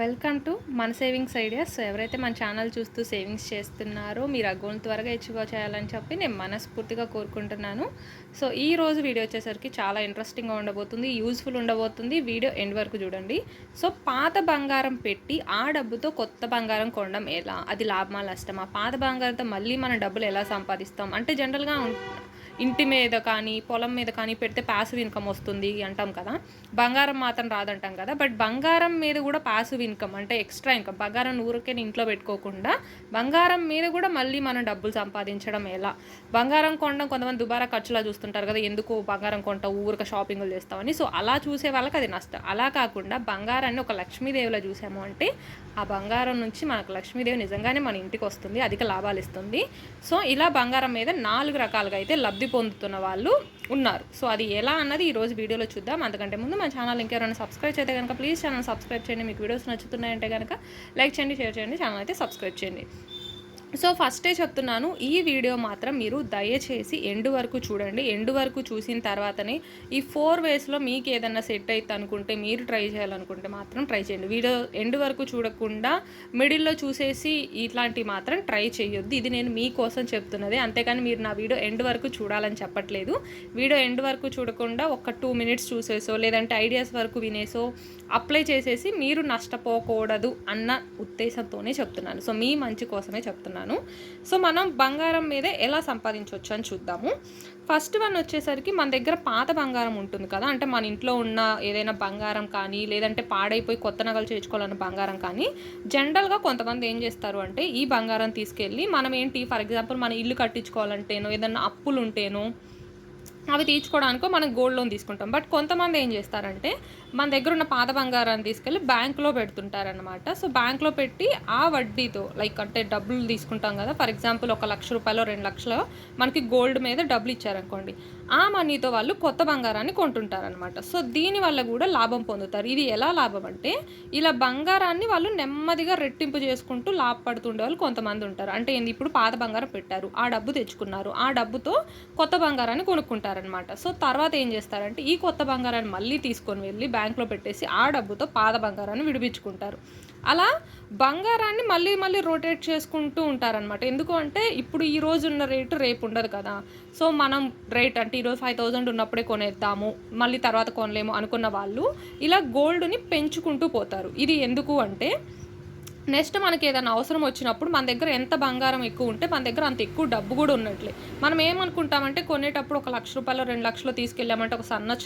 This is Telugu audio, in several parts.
వెల్కమ్ టు మన సేవింగ్స్ ఐడియాస్. ఎవరైతే మన ఛానల్ చూస్తూ సేవింగ్స్ చేస్తున్నారో మీరు ఆ గోల్ త్వరగా అచీవ్ చేయాలని చెప్పి నేను మనస్ఫూర్తిగా కోరుకుంటున్నాను. సో ఈ రోజు వీడియో వచ్చేసరికి చాలా ఇంట్రెస్టింగ్గా ఉండబోతుంది, యూజ్ఫుల్ ఉండబోతుంది. వీడియో ఎండ్ వరకు చూడండి. సో పాత బంగారం పెట్టి ఆ డబ్బుతో కొత్త బంగారం కొనడం ఎలా, అది లాభమా నష్టమా, పాత బంగారంతో మళ్ళీ మన డబ్బులు ఎలా సంపాదిస్తాం అంటే జనరల్గా ఇంటి మీద కానీ పొలం మీద కానీ పెడితే ప్యాసివ్ ఇన్కమ్ వస్తుంది అంటాం కదా, బంగారం మాత్రం రాదంటాం కదా. బట్ బంగారం మీద కూడా ప్యాసివ్ ఇన్కమ్ అంటే ఎక్స్ట్రా ఇన్కమ్, బంగారం ఊరికే ఇంట్లో పెట్టుకోకుండా బంగారం మీద కూడా మళ్ళీ మనం డబ్బులు సంపాదించడం ఎలా. బంగారం కొనడం కొంతమంది దుబారా ఖర్చులా చూస్తుంటారు కదా, ఎందుకు బంగారం కొంటావు ఊరిక షాపింగ్లు చేస్తామని. సో అలా చూసే వాళ్ళకి అది నష్టం. అలా కాకుండా బంగారాన్ని ఒక లక్ష్మీదేవిలో చూసాము అంటే ఆ బంగారం నుంచి మనకు లక్ష్మీదేవి నిజంగానే మన ఇంటికి వస్తుంది, అధిక లాభాలు ఇస్తుంది. సో ఇలా బంగారం మీద 4 రకాలుగా అయితే లబ్ధి పొందుతున్న వాళ్ళు ఉన్నారు. సో అది ఎలా అన్నది ఈరోజు వీడియోలో చూద్దాం. అంతకంటే ముందు మన ఛానల్ ఇంకెవరైనా సబ్స్క్రైబ్ చేస్తే కనుక ప్లీజ్ ఛానల్ సబ్స్క్రైబ్ చేయండి. మీకు వీడియోస్ నచ్చుతున్నాయంటే కనుక లైక్ చేయండి, షేర్ చేయండి, ఛానల్ అయితే సబ్స్క్రైబ్ చేయండి. సో ఫస్టే చెప్తున్నాను, ఈ వీడియో మాత్రం మీరు దయచేసి ఎండ్ వరకు చూడండి. ఎండ్ వరకు చూసిన తర్వాతనే ఈ 4 వేస్లో మీకు ఏదన్నా సెట్ అయితే అనుకుంటే, మీరు ట్రై చేయాలనుకుంటే మాత్రం ట్రై చేయండి. వీడియో ఎండ్ వరకు చూడకుండా మిడిల్లో చూసేసి ఇట్లాంటివి మాత్రం ట్రై చేయొద్దు. ఇది నేను మీకోసం చెప్తున్నది, అంతేకాని మీరు నా వీడియో ఎండ్ వరకు చూడాలని చెప్పట్లేదు. వీడియో ఎండ్ వరకు చూడకుండా ఒక 2 మినిట్స్ చూసేసో లేదంటే ఐడియాస్ వరకు వినేసో అప్లై చేసేసి మీరు నష్టపోకూడదు అన్న ఉద్దేశంతోనే చెప్తున్నాను. సో మీ మంచి కోసమే చెప్తున్నాను. సో మనం బంగారం మీద ఎలా సంపాదించవచ్చు అని చూద్దాము. ఫస్ట్ వన్ వచ్చేసరికి మన దగ్గర పాత బంగారం ఉంటుంది కదా, అంటే మన ఇంట్లో ఉన్న ఏదైనా బంగారం కానీ లేదంటే పాడైపోయి కొత్త నగలు చేర్చుకోవాలన్న బంగారం కానీ జనరల్గా కొంతమంది ఏం చేస్తారు అంటే ఈ బంగారం తీసుకెళ్ళి మనం ఏంటి ఫర్ ఎగ్జాంపుల్ మన ఇల్లు కట్టించుకోవాలంటేనో ఏదైనా అప్పులు ఉంటేనో అవి తీర్చుకోవడానికో మనం గోల్డ్ లోన్ తీసుకుంటాం. బట్ కొంతమంది ఏం చేస్తారంటే మన దగ్గర ఉన్న పాత బంగారాన్ని తీసుకెళ్ళి బ్యాంకులో పెడుతుంటారనమాట. సో బ్యాంకులో పెట్టి ఆ వడ్డీతో లైక్ అంటే డబ్బులు తీసుకుంటాం కదా, ఫర్ ఎగ్జాంపుల్ 1,00,000 రూపాయలు 2,00,000 మనకి గోల్డ్ మీద డబ్బులు ఇచ్చారనుకోండి, ఆ మనీతో వాళ్ళు కొత్త బంగారాన్ని కొంటుంటారనమాట. సో దీనివల్ల కూడా లాభం పొందుతారు. ఇది ఎలా లాభం అంటే ఇలా బంగారాన్ని వాళ్ళు నెమ్మదిగా రెట్టింపు చేసుకుంటూ లాభపడుతుండే వాళ్ళు కొంతమంది ఉంటారు. అంటే ఇప్పుడు పాత బంగారం పెట్టారు, ఆ డబ్బు తెచ్చుకున్నారు, ఆ డబ్బుతో కొత్త బంగారాన్ని కొనుక్కుంటారనమాట. సో తర్వాత ఏం చేస్తారంటే ఈ కొత్త బంగారాన్ని మళ్ళీ తీసుకొని వెళ్ళి బ్యాంకులో పెట్టేసి ఆ డబ్బుతో పాత బంగారాన్ని విడిపించుకుంటారు. అలా బంగారాన్ని మళ్ళీ మళ్ళీ రొటేట్ చేసుకుంటూ ఉంటారనమాట. ఎందుకు అంటే ఇప్పుడు ఈ రోజు ఉన్న రేటు రేపు ఉండదు కదా. సో మనం రేట్ అంటే ఈరోజు 5,000 ఉన్నప్పుడే కొనేద్దాము, మళ్ళీ తర్వాత కొనలేము అనుకున్న వాళ్ళు ఇలా గోల్డ్ని పెంచుకుంటూ పోతారు. ఇది ఎందుకు అంటే నెక్స్ట్ మనకి ఏదైనా అవసరం వచ్చినప్పుడు మన దగ్గర ఎంత బంగారం ఎక్కువ ఉంటే మన దగ్గర అంత ఎక్కువ డబ్బు కూడా ఉన్నట్లే. మనం ఏమనుకుంటామంటే కొనేటప్పుడు 1,00,000 రూపాయలు 2,00,000 తీసుకెళ్ళామంటే ఒక సన్న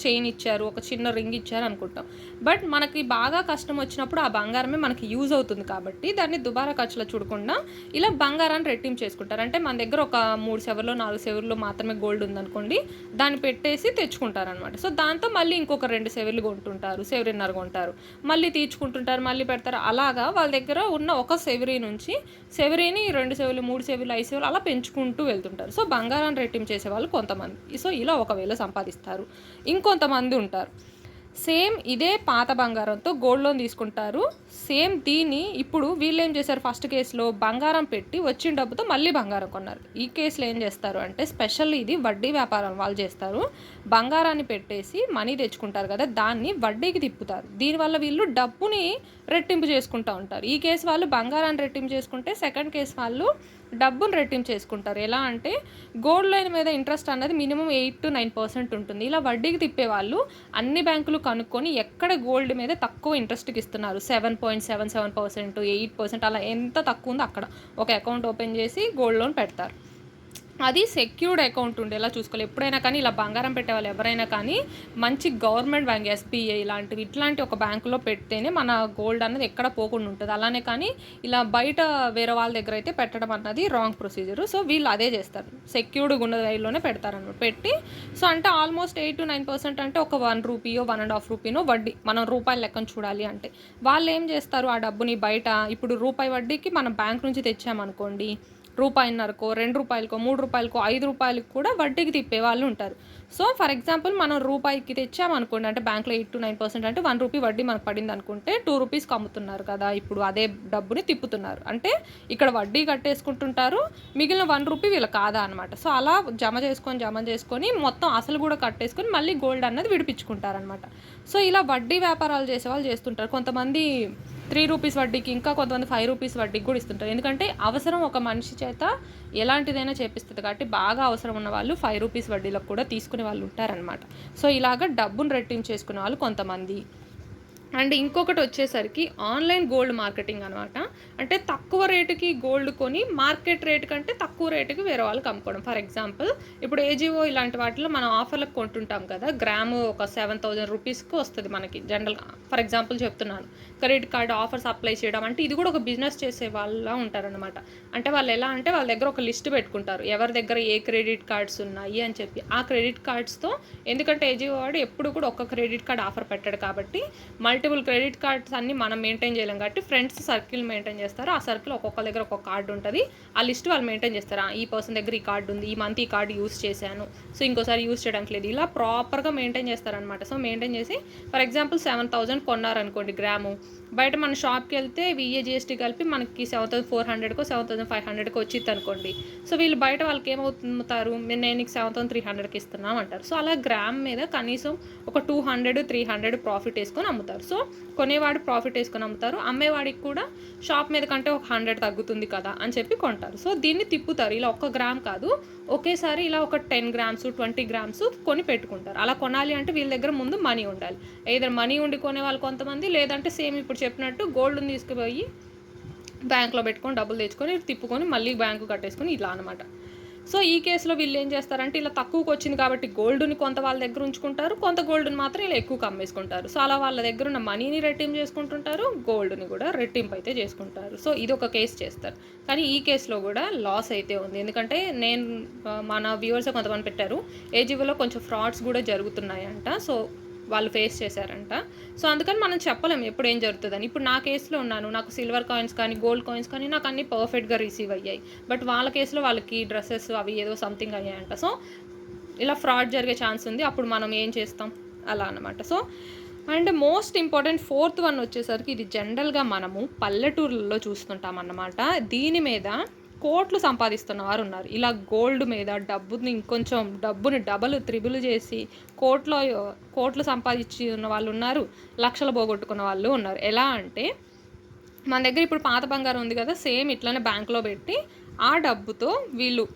చైన్ ఇచ్చారు, ఒక చిన్న రింగ్ ఇచ్చారు అనుకుంటాం. బట్ మనకి బాగా కష్టం వచ్చినప్పుడు ఆ బంగారమే మనకి యూజ్ అవుతుంది కాబట్టి దాన్ని దుబారా ఖర్చులో చూడకుండా ఇలా బంగారాన్ని రెట్టింపు చేసుకుంటారు. అంటే మన దగ్గర ఒక 3 సెవర్లో 4 సెవర్లో మాత్రమే గోల్డ్ ఉందనుకోండి, దాన్ని పెట్టేసి తెచ్చుకుంటారనమాట. సో దాంతో మళ్ళీ ఇంకొక 2 సెవర్లు కొంటుంటారు, సెవరిన్నర కొంటారు, మళ్ళీ తీర్చుకుంటుంటారు, మళ్ళీ పెడతారు. అలాగా వాళ్ళ దగ్గర ఉన్న ఒక సెవరీ నుంచి సెవరీని 2 సెవెలు 3 సెవెలు 5 సెవెలు అలా పెంచుకుంటూ వెళ్తుంటారు. సో బంగారాన్ని రెట్టింపు చేసేవాళ్ళు కొంతమంది. సో ఇలా ఒకవేళ సంపాదిస్తారు. ఇంకొంతమంది ఉంటారు సేమ్ ఇదే పాత బంగారంతో గోల్డ్ లోన్ తీసుకుంటారు. సేమ్ దీన్ని ఇప్పుడు వీళ్ళు ఏం చేశారు, ఫస్ట్ కేసులో బంగారం పెట్టి వచ్చిన డబ్బుతో మళ్ళీ బంగారం కొన్నారు. ఈ కేసులో ఏం చేస్తారు అంటే స్పెషల్ ఇది వడ్డీ వ్యాపారం వాళ్ళు చేస్తారు. బంగారాన్ని పెట్టేసి మనీ తెచ్చుకుంటారు కదా, దాన్ని వడ్డీకి తిప్పుతారు. దీనివల్ల వీళ్ళు డబ్బుని రెట్టింపు చేసుకుంటూ ఉంటారు. ఈ కేసు వాళ్ళు బంగారాన్ని రెట్టింపు చేసుకుంటే సెకండ్ కేసు వాళ్ళు డబ్బును రెట్టింపు చేసుకుంటారు. ఎలా అంటే గోల్డ్ లోన్ మీద ఇంట్రెస్ట్ అన్నది మినిమం 8 to 9% ఉంటుంది. ఇలా వడ్డీకి తిప్పేవాళ్ళు అన్ని బ్యాంకులు కనుక్కొని ఎక్కడ గోల్డ్ మీద తక్కువ ఇంట్రెస్ట్కి ఇస్తున్నారు, 7.77%, 8% అలా ఎంత తక్కువ ఉందో అక్కడ ఒక అకౌంట్ ఓపెన్ చేసి గోల్డ్ లోన్ పెడతారు. అది సెక్యూర్డ్ అకౌంట్ ఉండేలా చూసుకోవాలి. ఎప్పుడైనా కానీ ఇలా బంగారం పెట్టే వాళ్ళు ఎవరైనా కానీ మంచి గవర్నమెంట్ బ్యాంక్, ఎస్బీఐ ఇట్లాంటి ఒక బ్యాంకులో పెడితేనే మన గోల్డ్ అన్నది ఎక్కడ పోకుండా ఉంటుంది. అలానే కానీ ఇలా బయట వేరే వాళ్ళ దగ్గర అయితే పెట్టడం అన్నది రాంగ్ ప్రొసీజర్. సో వీళ్ళు అదే చేస్తారు, సెక్యూర్డ్గా ఉన్న రైల్లోనే పెడతారనమాట. పెట్టి సో అంటే ఆల్మోస్ట్ 8 to 9% అంటే ఒక 1 రూపీయో 1.5 రూపీనో వడ్డీ, మనం రూపాయల లెక్కను చూడాలి అంటే వాళ్ళు ఏం చేస్తారు, ఆ డబ్బుని బయట ఇప్పుడు రూపాయి వడ్డీకి మనం బ్యాంక్ నుంచి తెచ్చామనుకోండి, రూపాయిన్నరకో 2 రూపాయలకో 3 రూపాయలకో 5 రూపాయలకు కూడా వడ్డీకి తిప్పే వాళ్ళు ఉంటారు. సో ఫర్ ఎగ్జాంపుల్ మనం రూపాయికి తెచ్చామనుకోండి, అంటే బ్యాంక్లో 8 to 9% అంటే 1 రూపీ వడ్డీ మనకు పడింది అనుకుంటే 2 రూపీస్కి అమ్ముతున్నారు కదా, ఇప్పుడు అదే డబ్బుని తిప్పుతున్నారు. అంటే ఇక్కడ వడ్డీ కట్టేసుకుంటుంటారు, మిగిలిన 1 రూపీ వీళ్ళు కాదా అనమాట. సో అలా జమ చేసుకొని మొత్తం అసలు కూడా కట్టేసుకొని మళ్ళీ గోల్డ్ అన్నది విడిపించుకుంటారనమాట. సో ఇలా వడ్డీ వ్యాపారాలు చేసే వాళ్ళు చేస్తుంటారు. కొంతమంది రూపీస్ వడ్డీకి, ఇంకా కొంతమంది 5 రూపీస్ వడ్డీకి కూడా ఇస్తుంటారు. ఎందుకంటే అవసరం ఒక మనిషి చేత ఎలాంటిదైనా చేపిస్తుంది కాబట్టి బాగా అవసరం ఉన్న వాళ్ళు 5 రూపీస్ వడ్డీలకు కూడా తీసుకునే వాళ్ళు ఉంటారనమాట. సో ఇలాగ డబ్బును రెట్టింపు చేసుకునే వాళ్ళు కొంతమంది. అండ్ ఇంకొకటి వచ్చేసరికి ఆన్లైన్ గోల్డ్ మార్కెటింగ్ అనమాట. అంటే తక్కువ రేటుకి గోల్డ్ కొని మార్కెట్ రేటు కంటే తక్కువ రేటుకి వేరే వాళ్ళకి అమ్ముకోవడం. ఫర్ ఎగ్జాంపుల్ ఇప్పుడు ఏజీఓ ఇలాంటి వాటిలో మనం ఆఫర్లకు కొంటుంటాం కదా, గ్రాము ఒక 7,000 రూపీస్కి వస్తుంది మనకి జనరల్గా. ఫర్ ఎగ్జాంపుల్ చెప్తున్నాను, క్రెడిట్ కార్డ్ ఆఫర్స్ అప్లై చేయడం అంటే ఇది కూడా ఒక బిజినెస్ చేసే వాళ్ళ ఉంటారనమాట. అంటే వాళ్ళు ఎలా అంటే వాళ్ళ దగ్గర ఒక లిస్ట్ పెట్టుకుంటారు, ఎవరి దగ్గర ఏ క్రెడిట్ కార్డ్స్ ఉన్నాయి అని చెప్పి. ఆ క్రెడిట్ కార్డ్స్తో, ఎందుకంటే ఏజీఓ వాడు ఎప్పుడు కూడా ఒక క్రెడిట్ కార్డ్ ఆఫర్ పెట్టాడు కాబట్టి మల్టిపుల్ క్రెడిట్ కార్డ్స్ అన్ని మనం మెయింటైన్ చేయలేం కాబట్టి ఫ్రెండ్స్ సర్కిల్ మెయింటైన్ చేస్తారు. ఆ సర్కిల్ ఒక్కొక్క దగ్గర ఒక్కొక్క కార్డు ఉంటుంది. ఆ లిస్ట్ వాళ్ళు మెయింటైన్ చేస్తారు. ఈ పర్సన్ దగ్గర ఈ కార్డు ఉంది, ఈ మంత్ ఈ కార్డు యూస్ చేశాను, సో ఇంకోసారి యూస్ చేయడానికి లేదు, ఇలా ప్రాపర్గా మెయింటైన్ చేస్తారనమాట. సో మెయింటైన్ చేసి ఫర్ ఎగ్జాంపుల్ 7,000 కొన్నారనుకోండి గ్రాము, బయట మన షాప్కి వెళ్తే విఏ జిఎస్టీ కలిపి మనకి 7,400కో 7,500కో వచ్చింది అనుకోండి. సో వీళ్ళు బయట వాళ్ళకి ఏమవుతారు, నేను నీకు 7,300కి ఇస్తున్నాం అంటారు. సో అలా గ్రామ్ మీద కనీసం ఒక 200-300 ప్రాఫిట్ వేసుకొని అమ్ముతారు. సో కొనేవాడు ప్రాఫిట్ వేసుకొని అమ్ముతారు, అమ్మేవాడికి కూడా షాప్ మీద కంటే ఒక 100 తగ్గుతుంది కదా అని చెప్పి కొంటారు. సో దీన్ని తిప్పుతారు. ఇలా 1 గ్రామ్ కాదు, ఒకేసారి ఇలా ఒక 10 గ్రామ్స్ 20 గ్రామ్స్ కొని పెట్టుకుంటారు. అలా కొనాలి అంటే వీళ్ళ దగ్గర ముందు మనీ ఉండాలి. ఏదైనా మనీ ఉండి కొనే వాళ్ళు కొంతమంది, లేదంటే సేమ్ ఇప్పుడు చెప్పినట్టు గోల్డ్ని తీసుకుపోయి బ్యాంక్లో పెట్టుకొని డబ్బులు తెచ్చుకొని తిప్పుకొని మళ్ళీ బ్యాంకు కట్టేసుకొని ఇలా అనమాట. సో ఈ కేసులో వీళ్ళు ఏం చేస్తారంటే, ఇలా తక్కువకి వచ్చింది కాబట్టి గోల్డ్ని కొంత వాళ్ళ దగ్గర ఉంచుకుంటారు, కొంత గోల్డ్ని మాత్రం ఇలా ఎక్కువగా అమ్మేసుకుంటారు. సో అలా వాళ్ళ దగ్గర ఉన్న మనీని రెట్టింపు చేసుకుంటుంటారు, గోల్డ్ని కూడా రెట్టింపు అయితే చేసుకుంటారు. సో ఇది ఒక కేసు చేస్తారు. కానీ ఈ కేసులో కూడా లాస్ అయితే ఉంది. ఎందుకంటే నేను మన వ్యూవర్స్ కొంతమంది పెట్టారు, ఏజీవోలో కొంచెం ఫ్రాడ్స్ కూడా జరుగుతున్నాయంట. సో వాళ్ళు ఫేస్ చేశారంట. సో అందుకని మనం చెప్పలేము ఎప్పుడు ఏం జరుగుతుందని. ఇప్పుడు నా కేసులో ఉన్నాను, నాకు సిల్వర్ కాయిన్స్ కానీ గోల్డ్ కాయిన్స్ కానీ నాకు అన్నీ పర్ఫెక్ట్గా రిసీవ్ అయ్యాయి. బట్ వాళ్ళ కేసులో వాళ్ళకి డ్రెస్సెస్ అవి ఏదో సంథింగ్ అయ్యాయంట. సో ఇలా ఫ్రాడ్ జరిగే ఛాన్స్ ఉంది. అప్పుడు మనం ఏం చేస్తాం అలా అనమాట. So and most important 4th one వచ్చేసరికి, ఇది జనరల్గా మనము పల్లెటూర్లలో చూస్తుంటాం అన్నమాట. దీని మీద కోట్లు సంపాదిస్తున్న వారు ఉన్నారు. ఇలా గోల్డ్ మీద డబ్బుని డబుల్ త్రిబుల్ చేసి కోట్లు సంపాదించి ఉన్న వాళ్ళు ఉన్నారు, లక్షలు పోగొట్టుకున్న వాళ్ళు ఉన్నారు. ఎలా అంటే, మన దగ్గర ఇప్పుడు పాత బంగారం ఉంది కదా, సేమ్ ఇట్లానే బ్యాంకులో పెట్టి ఆ డబ్బుతో వీళ్ళు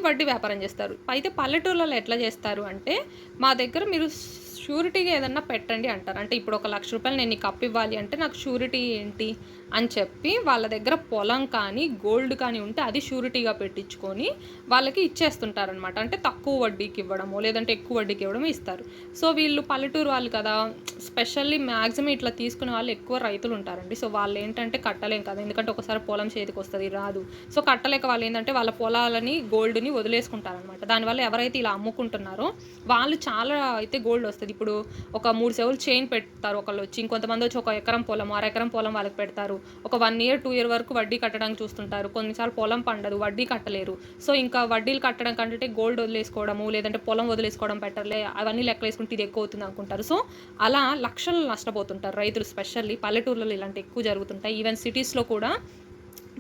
వడ్డీ వ్యాపారం చేస్తారు. అయితే పల్లెటూర్లలో ఎట్లా చేస్తారు అంటే, మా దగ్గర మీరు షూరిటీగా ఏదన్నా పెట్టండి అంటారు. అంటే ఇప్పుడు 1,00,000 రూపాయలు నేను నీకు అప్పు ఇవ్వాలి అంటే నాకు షూరిటీ ఏంటి అని చెప్పి వాళ్ళ దగ్గర పొలం కానీ గోల్డ్ కానీ ఉంటే అది షూరిటీగా పెట్టించుకొని వాళ్ళకి ఇచ్చేస్తుంటారనమాట. అంటే తక్కువ వడ్డీకి ఇవ్వడము లేదంటే ఎక్కువ వడ్డీకి ఇవ్వడము ఇస్తారు. సో వీళ్ళు పల్లెటూరు వాళ్ళు కదా, స్పెషల్లీ మ్యాక్సిమం ఇట్లా తీసుకునే వాళ్ళు ఎక్కువ రైతులు ఉంటారండి. సో వాళ్ళు ఏంటంటే కట్టలేం కదా, ఎందుకంటే ఒకసారి పొలం చేతికి వస్తుంది రాదు. సో కట్టలేక వాళ్ళు ఏంటంటే వాళ్ళ పొలాలని గోల్డ్ని వదిలేసుకుంటారనమాట. దానివల్ల ఎవరైతే ఇలా అమ్ముకుంటున్నారో వాళ్ళు చాలా అయితే గోల్డ్ వస్తుంది. ఇప్పుడు ఒక 3 చెవులు చైన్ పెడతారు ఒకళ్ళు వచ్చి, ఇంకొంతమంది వచ్చి 1 ఎకరం పొలం 1/2 ఎకరం పొలం వాళ్ళకి పెడతారు. ఒక 1 year 2 year వరకు వడ్డీ కట్టడానికి చూస్తుంటారు. కొన్నిసార్లు పొలం పండదు, వడ్డీ కట్టలేరు. సో ఇంకా వడ్డీలు కట్టడం కంటే గోల్డ్ వదిలేసుకోవడము లేదంటే పొలం వదిలేసుకోవడం బెటర్లే, అవన్నీ లెక్కలు వేసుకుంటే ఇది ఎక్కువ అవుతుంది అనుకుంటారు. సో అలా లక్షలు నష్టపోతుంటారు రైతులు. స్పెషల్లీ పల్లెటూర్లలో ఇలాంటి ఎక్కువ జరుగుతుంటాయి. ఈవెన్ సిటీస్లో కూడా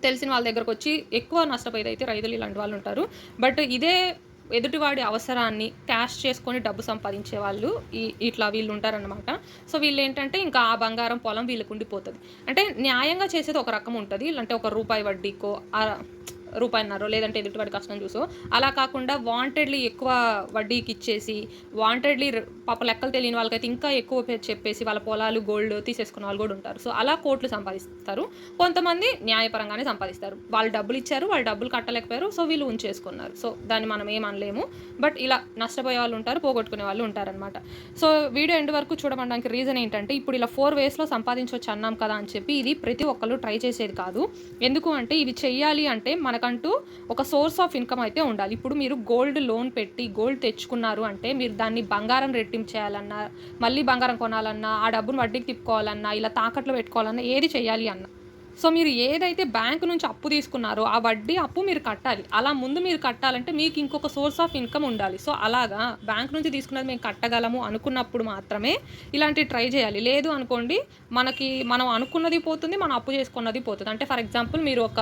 తెలిసిన వాళ్ళ దగ్గరకు వచ్చి ఎక్కువ నష్టపోయేది అయితే రైతులు ఇలాంటి వాళ్ళు ఉంటారు. బట్ ఇదే ఎదుటివాడి అవసరాన్ని క్యాష్ చేసుకొని డబ్బు సంపాదించే వాళ్ళు ఇట్లా వీళ్ళు ఉంటారనమాట. సో వీళ్ళు ఏంటంటే ఇంకా ఆ బంగారం పొలం వీళ్ళకు ఉండిపోతుంది. అంటే న్యాయంగా చేసేది ఒక రకం ఉంటుంది, అంటే ₹1 వడ్డీకో ₹1.5 లేదంటే ఎదుటివాడి కష్టం చూసో, అలా కాకుండా వాంటెడ్లీ ఎక్కువ వడ్డీకి ఇచ్చేసి వాంటెడ్లీ పాప లెక్కలు తెలియని వాళ్ళకైతే ఇంకా ఎక్కువ చెప్పేసి వాళ్ళ పొలాలు గోల్డ్ తీసేసుకున్న వాళ్ళు కూడా ఉంటారు. సో అలా కోట్లు సంపాదిస్తారు. కొంతమంది న్యాయపరంగానే సంపాదిస్తారు. వాళ్ళు డబ్బులు ఇచ్చారు, వాళ్ళు డబ్బులు కట్టలేకపోయారు, సో వీళ్ళు ఉంచేసుకున్నారు. సో దాన్ని మనం ఏమనలేము. బట్ ఇలా నష్టపోయే వాళ్ళు ఉంటారు, పోగొట్టుకునే వాళ్ళు ఉంటారనమాట. సో వీడియో ఎండ్ వరకు చూడమనడానికి రీజన్ ఏంటంటే, ఇప్పుడు ఇలా 4 waysలో సంపాదించవచ్చు అన్నాం కదా అని చెప్పి ఇది ప్రతి ఒక్కళ్ళు ట్రై చేసేది కాదు. ఎందుకు అంటే ఇవి చెయ్యాలి అంటే మనకంటూ ఒక సోర్స్ ఆఫ్ ఇన్కమ్ అయితే ఉండాలి. ఇప్పుడు మీరు గోల్డ్ లోన్ పెట్టి గోల్డ్ తెచ్చుకున్నారు అంటే మీరు దాన్ని బంగారం రెట్టింపు చేయాలన్నా, మళ్ళీ బంగారం కొనాలన్నా, ఆ డబ్బును వడ్డీకి తిప్పుకోవాలన్నా, ఇలా తాకట్లో పెట్టుకోవాలన్నా, ఏది చేయాలి అన్న. సో మీరు ఏదైతే బ్యాంకు నుంచి అప్పు తీసుకున్నారో ఆ వడ్డీ అప్పు మీరు కట్టాలి. అలా ముందు మీరు కట్టాలంటే మీకు ఇంకొక సోర్స్ ఆఫ్ ఇన్కమ్ ఉండాలి. సో అలాగా బ్యాంక్ నుంచి తీసుకున్నది మేము కట్టగలము అనుకున్నప్పుడు మాత్రమే ఇలాంటివి ట్రై చేయాలి. లేదు అనుకోండి, మనం అనుకున్నది పోతుంది, మనం అప్పు చేసుకున్నది పోతుంది. అంటే ఫర్ ఎగ్జాంపుల్ మీరు ఒక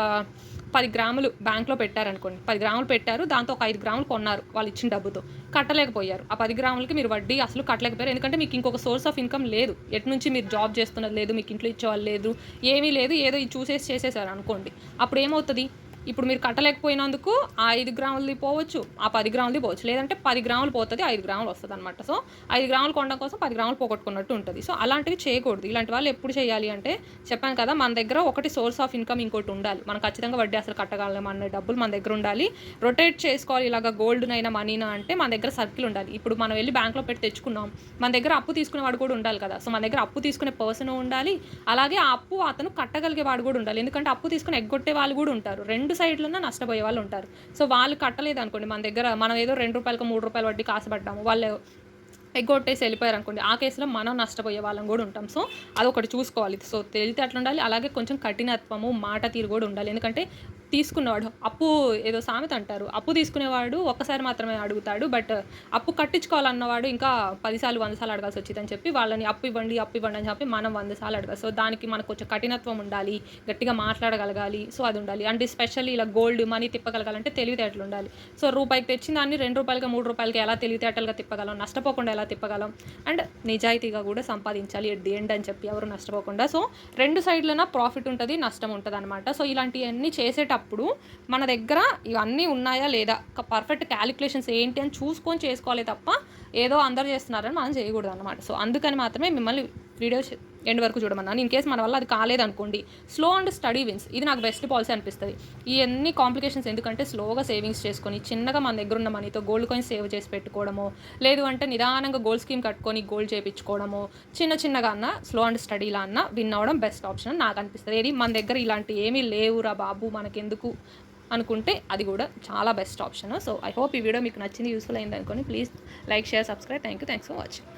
10 గ్రాములు బ్యాంక్లో పెట్టారనుకోండి, 10 గ్రాములు పెట్టారు, దాంతో ఒక 5 గ్రాములు కొన్నారు వాళ్ళు ఇచ్చిన డబ్బుతో, కట్టలేకపోయారు. ఆ 10 గ్రాములకి మీరు వడ్డీ అసలు కట్టలేకపోయారు. ఎందుకంటే మీకు ఇంకొక సోర్స్ ఆఫ్ ఇన్కమ్ లేదు, ఎటు నుంచి మీరు జాబ్ చేస్తున్నది లేదు, మీకు ఇంట్లో ఇచ్చేవాళ్ళు లేదు, ఏమీ లేదు, ఏదో ఇది చూసేసి చేసేసారు అనుకోండి. అప్పుడు ఏమవుతుంది, ఇప్పుడు మీరు కట్టలేకపోయినందుకు ఆ 5 గ్రాములది పోవచ్చు, ఆ 10 గ్రాములది పోవచ్చు, లేదంటే 10 గ్రాములు పోతుంది, 5 గ్రాములు వస్తుంది అనమాట. సో 5 గ్రాములు కొనడం కోసం 10 గ్రాములు పోగొట్టుకున్నట్టు ఉంటుంది. సో అలాంటివి చేయకూడదు. ఇలాంటి వాళ్ళు ఎప్పుడు చేయాలి అంటే, చెప్పాను కదా, మన దగ్గర ఒకటి సోర్స్ ఆఫ్ ఇన్కమ్ ఇంకోటి ఉండాలి. మనం ఖచ్చితంగా వడ్డీ అసలు కట్టగలం అనే డబ్బులు మన దగ్గర ఉండాలి. రొటేట్ చేసుకోవాలి, ఇలాగ గోల్డ్నైనా మనీనా అంటే మన దగ్గర సర్కిల్ ఉండాలి. ఇప్పుడు మనం వెళ్ళి బ్యాంక్లో పెట్టి తెచ్చుకున్నాం, మన దగ్గర అప్పు తీసుకునేవాడు కూడా ఉండాలి కదా. సో మన దగ్గర అప్పు తీసుకునే పర్సన్ ఉండాలి, అలాగే ఆ అప్పు అతను కట్టగలిగే వాడు కూడా ఉండాలి. ఎందుకంటే అప్పు తీసుకుని ఎగ్గొట్టే వాళ్ళు కూడా ఉంటారు, రెండు సైడ్లోనే నష్టపోయే వాళ్ళు ఉంటారు. సో వాళ్ళు కట్టలేదు అనుకోండి, మన దగ్గర మనం ఏదో 2 రూపాయలకు 3 రూపాయల వడ్డీ కాసపడ్డాము, వాళ్ళు ఎగ్గొట్టేసి వెళ్ళిపోయారు అనుకోండి, ఆ కేసులో మనం నష్టపోయే వాళ్ళం కూడా ఉంటాం. సో అదొకటి చూసుకోవాలి. సో తెలివితే అట్లా ఉండాలి, అలాగే కొంచెం కఠినత్వము, మాట తీరు కూడా ఉండాలి. ఎందుకంటే తీసుకున్నవాడు అప్పు, ఏదో సామెత అంటారు, అప్పు తీసుకునేవాడు ఒక్కసారి మాత్రమే అడుగుతాడు, బట్ అప్పు కట్టించుకోవాలన్నవాడు ఇంకా 10 సార్లు 100 సార్లు అడగాల్సి వచ్చింది అని చెప్పి వాళ్ళని అప్పు ఇవ్వండి అని చెప్పి మనం 100 సార్లు అడగాలి. సో దానికి మనకు కొంచెం కఠినత్వం ఉండాలి, గట్టిగా మాట్లాడగలగాలి. సో అది ఉండాలి. అండ్ స్పెషల్లీ ఇలా గోల్డ్ మనీ తిప్పగలగాలంటే తెలివితేటలు ఉండాలి. సో రూపాయికి తెచ్చిన దాన్ని 2 రూపాయలకి 3 రూపాయలకి ఎలా తెలివితేటలుగా తిప్పగలం, నష్టపోకుండా ఎలా తిప్పగలం, అండ్ నిజాయితీగా కూడా సంపాదించాలి ఎట్ ది ఎండ్ అని చెప్పి, ఎవరు నష్టపోకుండా. సో 2 సైడ్లన ప్రాఫిట్ ఉంటుంది, నష్టం ఉంటుంది అనమాట. సో ఇలాంటివన్నీ చేసేటప్పుడు మన దగ్గర ఇవన్నీ ఉన్నాయా లేదా, పర్ఫెక్ట్ క్యాలిక్యులేషన్స్ ఏంటి అని చూసుకొని చేసుకోవాలి తప్ప ఏదో అందరు చేస్తున్నారని మనం చేయకూడదు అనమాట. సో అందుకని మాత్రమే మిమ్మల్ని వీడియో ఎండ్ వరకు చూడమన్నాను. ఇన్ కేస్ మన వల్ల అది కాలేదనుకోండి, స్లో అండ్ స్టడీ విన్స్, ఇది నాకు బెస్ట్ పాలసీ అనిపిస్తుంది. ఈ అన్ని కాంప్లికేషన్స్ ఎందుకంటే స్లోగా సేవింగ్స్ చేసుకొని చిన్నగా మన దగ్గర ఉన్న మనీతో గోల్డ్ కాయిన్స్ సేవ్ చేసి పెట్టుకోవడమో, లేదు అంటే నిదానంగా గోల్డ్ స్కీమ్ కట్టుకొని గోల్డ్ చేయించుకోవడమో, చిన్నగా అన్న స్లో అండ్ స్టడీలా అన్న విన్ అవ్వడం బెస్ట్ ఆప్షన్ అని నాకు అనిపిస్తుంది. ఏది మన దగ్గర ఇలాంటి ఏమీ లేవురా బాబు మనకెందుకు అనుకుంటే అది కూడా చాలా best option. So I hope ఈ వీడియో మీకు నచ్చింది, యూస్ఫుల్ అయింది అనుకోని please like, share, subscribe. Thanks for watching.